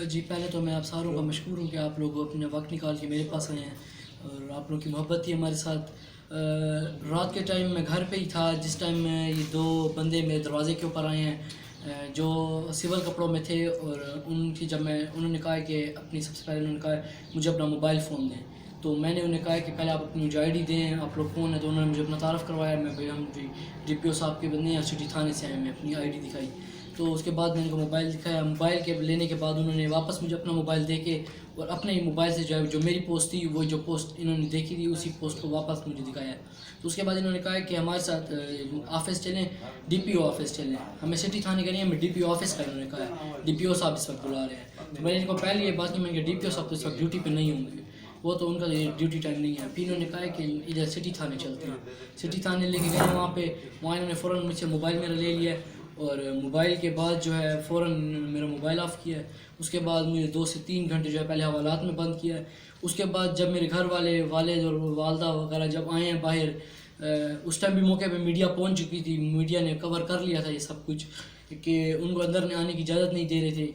جی پہلے تو میں آپ ساروں کا مشکور ہوں کہ آپ لوگ اپنے وقت نکال کے میرے پاس آئے ہیں اور آپ لوگوں کی محبت تھی ہمارے ساتھ. رات کے ٹائم میں گھر پہ ہی تھا جس ٹائم میں یہ دو بندے میرے دروازے کے اوپر آئے ہیں جو سول کپڑوں میں تھے, اور انہوں نے کہا کہ سب سے پہلے انہوں نے کہا مجھے اپنا موبائل فون دیں. تو میں نے انہیں کہا کہ پہلے آپ اپنی جو آئی ڈی دیں, آپ لوگ کون ہیں. تو انہوں نے مجھے اپنا تعارف کروایا, ہم ڈی پی او صاحب کے بندے ہیں, سٹی تھانے سے آئے. میں اپنی آئی ڈی دکھائی تو اس کے بعد میں نے ان کو موبائل دکھایا. موبائل کے لینے کے بعد انہوں نے واپس مجھے اپنا موبائل دے کے اور اپنے ہی موبائل سے جو میری پوسٹ تھی وہ جو پوسٹ انہوں نے دیکھی تھی اسی پوسٹ کو واپس مجھے دکھایا. تو اس کے بعد انہوں نے کہا کہ ہمارے ساتھ آفس چلیں, ڈی پی او آفس چلیں. ہمیں سٹی تھانے کا نہیں, ہمیں ڈی پی او آفس کا انہوں نے کہا, ڈی پی او صاحب اس وقت بلا رہے ہیں. تو میں نے ان کو پہلے یہ بات کی میں کہ ڈی پی او صاحب تو اس وقت ڈیوٹی پہ نہیں ہوں گے, وہ تو ان کا ڈیوٹی ٹائم نہیں ہے. پھر انہوں نے کہا کہ ادھر سٹی تھانے چلتے ہیں. سٹی تھانے لے کے گئے, وہاں انہوں نے فوراً مجھ سے موبائل میرا لے لیا اور موبائل کے بعد جو ہے فوراً میرا موبائل آف کیا ہے. اس کے بعد مجھے 2 سے 3 گھنٹے جو ہے پہلے حوالات میں بند کیا ہے. اس کے بعد جب میرے گھر والے والد اور والدہ وغیرہ جب آئے ہیں باہر, اس ٹائم بھی موقع پہ میڈیا پہنچ چکی تھی, میڈیا نے کور کر لیا تھا یہ سب کچھ کہ ان کو اندر آنے کی اجازت نہیں دے رہے تھے.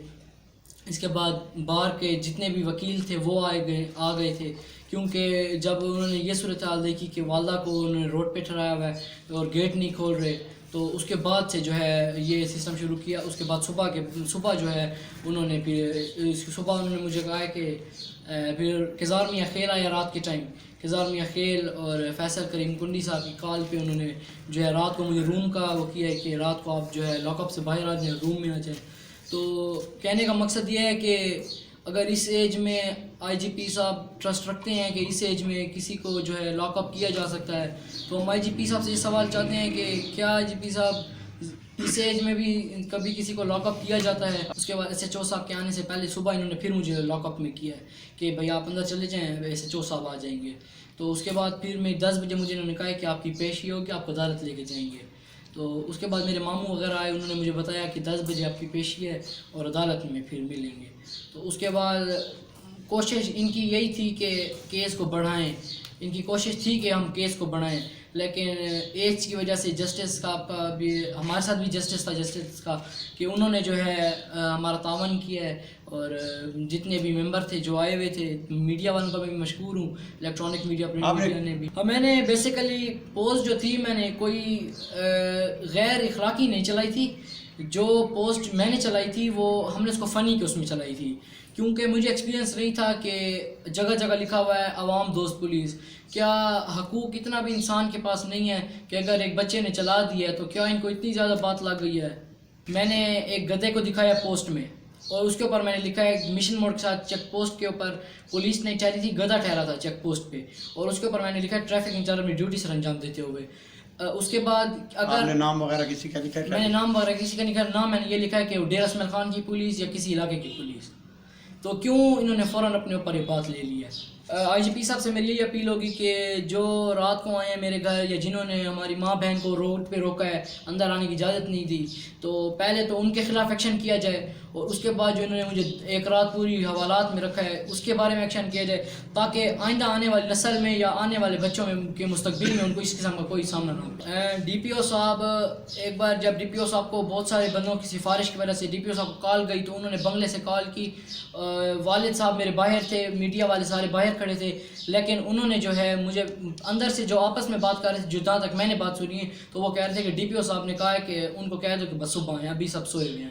اس کے بعد باہر کے جتنے بھی وکیل تھے وہ آ گئے تھے, کیونکہ جب انہوں نے یہ صورتحال دیکھی کہ والدہ کو انہوں نے روڈ پہ ٹھہرایا ہوا ہے اور گیٹ نہیں کھول رہے, تو اس کے بعد سے جو ہے یہ سسٹم شروع کیا. اس کے بعد صبح جو ہے انہوں نے مجھے کہا کہ پھر کزار میاں خیل آیا رات کے ٹائم. کزار میاں خیل اور فیصل کریم کنڈی صاحب کی کال پہ انہوں نے جو ہے رات کو مجھے روم کا وہ کیا ہے کہ رات کو آپ جو ہے لاک اپ سے باہر آ جائیں, روم میں آ جائیں. تو کہنے کا مقصد یہ ہے کہ اگر اس ایج میں آئی جی پی صاحب ٹرسٹ رکھتے ہیں کہ اس ایج میں کسی کو جو ہے لاک اپ کیا جا سکتا ہے, تو ہم آئی جی پی صاحب سے یہ سوال چاہتے ہیں کہ کیا آئی جی پی صاحب اس ایج میں بھی کبھی کسی کو لاک اپ کیا جاتا ہے. اس کے بعد ایس ایچ او صاحب کے آنے سے پہلے صبح انہوں نے پھر مجھے لاک اپ میں کیا ہے کہ بھائی آپ اندر چلے جائیں, ایس ایچ او صاحب آ جائیں گے. تو اس کے بعد پھر میں 10 بجے مجھے انہوں نے کہا کہ آپ کی پیشی ہوگی, آپ کو عدالت لے کے جائیں گے. تو اس کے بعد میرے ماموں وغیرہ آئے, انہوں نے مجھے بتایا کہ 10 بجے آپ کی پیشی ہے اور عدالت میں پھر ملیں گے. تو اس کے بعد کوشش ان کی یہی تھی کہ کیس کو بڑھائیں, ان کی کوشش تھی کہ ہم کیس کو بڑھائیں, لیکن ایج کی وجہ سے جسٹس کا بھی ہمارے ساتھ بھی جسٹس کا کہ انہوں نے جو ہے ہمارا تعاون کیا ہے. اور جتنے بھی ممبر تھے جو آئے ہوئے تھے, میڈیا والوں کا میں بھی مشکور ہوں, الیکٹرانک میڈیا پرنٹ میڈیا نے بھی. میں نے بیسیکلی پوسٹ جو تھی میں نے کوئی غیر اخلاقی نہیں چلائی تھی. جو پوسٹ میں نے چلائی تھی وہ ہم نے اس کو فنی کے اس میں چلائی تھی, کیونکہ مجھے ایکسپیرینس نہیں تھا کہ جگہ جگہ لکھا ہوا ہے عوام دوست پولیس. کیا حقوق اتنا بھی انسان کے پاس نہیں ہے کہ اگر ایک بچے نے چلا دیا ہے تو کیا ان کو اتنی زیادہ بات لگ گئی ہے. میں نے ایک گدھے کو دکھایا پوسٹ میں, اور اس کے اوپر میں نے لکھا ہے مشن موڈ کے ساتھ چیک پوسٹ کے اوپر پولیس نہیں چاہتی تھی, گدھا ٹھہرا تھا چیک پوسٹ پہ, اور اس کے اوپر میں نے لکھا ہے ٹریفک انچارج اپنی ڈیوٹی سر انجام دیتے ہوئے. اس کے بعد اگر نام وغیرہ کسی کا لکھا ہے, میں نے نام وغیرہ کسی کا نہیں لکھا, نام میں نے یہ لکھا ہے کہ وہ ڈیرہ اسماعیل خان کی پولیس یا کسی علاقے کی پولیس. تو کیوں انہوں نے فوراً اپنے اوپر یہ بات لے لی ہے. آئی جی پی صاحب سے میری یہی اپیل ہوگی کہ جو رات کو آئے ہیں میرے گھر یا جنہوں نے ہماری ماں بہن کو روڈ پہ روکا ہے, اندر آنے کی اجازت نہیں دی, تو پہلے تو ان کے خلاف ایکشن کیا جائے, اور اس کے بعد جو انہوں نے مجھے ایک رات پوری حوالات میں رکھا ہے اس کے بارے میں ایکشن کیا جائے, تاکہ آئندہ آنے والی نسل میں یا آنے والے بچوں میں کے مستقبل میں ان کو اس قسم کا کوئی سامنا نہ ہو. ڈی پی او صاحب ایک بار جب ڈی پی او صاحب کو بہت سارے بندوں کی سفارش کی وجہ سے ڈی پی او صاحب کو کال گئی, تو انہوں نے بنگلے سے کال کی. والد صاحب میرے باہر تھے, میڈیا والے سارے باہر کھڑے تھے, لیکن انہوں نے جو ہے مجھے اندر سے جو آپس میں بات کر رہے تھے, جو جہاں تک میں نے بات سنی ہے, تو وہ کہہ رہے تھے کہ ڈی پی او صاحب نے کہا ہے کہ ان کو کہہ دو کہ بس صبح آئیں, ابھی سب سوئے ہوئے ہیں.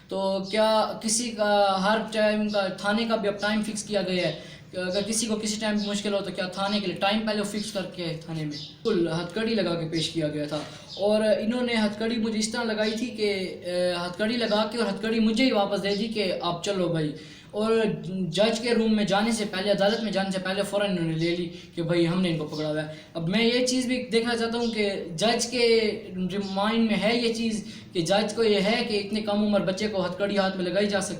تو کیا کسی کا ہر ٹائم کا تھانے کا بھی اب ٹائم فکس کیا گیا ہے کہ اگر کسی کو کسی ٹائم مشکل ہو تو کیا تھانے کے لیے ٹائم پہلے فکس کر کے تھانے میں بالکل ہتھ کڑی لگا کے پیش کیا گیا تھا. اور انہوں نے ہتھ کڑی مجھے اس طرح لگائی تھی کہ ہتھ کڑی لگا کے اور ہتھ کڑی مجھے ہی واپس دے دی کہ آپ چلو بھائی, اور جج کے روم میں جانے سے پہلے, عدالت میں جانے سے پہلے فوراً انہوں نے لے لی کہ بھائی ہم نے ان کو پکڑا ہوا ہے. اب میں یہ چیز بھی دیکھنا چاہتا ہوں کہ جج کے مائنڈ میں ہے یہ چیز کہ جج کو یہ ہے کہ اتنے کم عمر بچے کو ہتھ کڑی ہاتھ میں لگائی جا سکتی